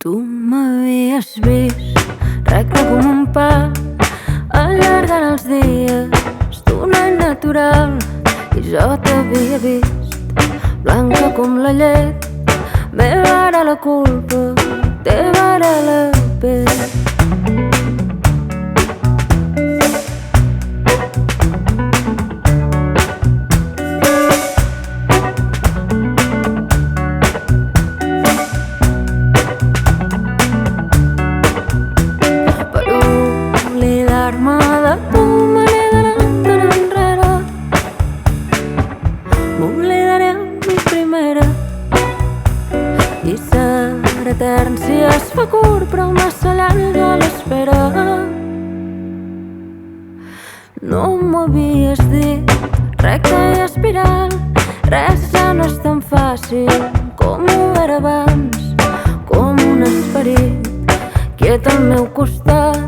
Tu m'havies vist recte com un pal, allargant els dies d'un any natural, i jo t'havia vist blanca com la llet. Meva era la culpa, teva era la pell. De tu me n'he d'anar tan enrere. M'oblidaré a mi primera, i serà etern si es fa curt, però massa llarga l'espera. No m'havies dit recte i espiral, res ja no és tan fàcil com ho era abans, com un esperit quiet al meu costat.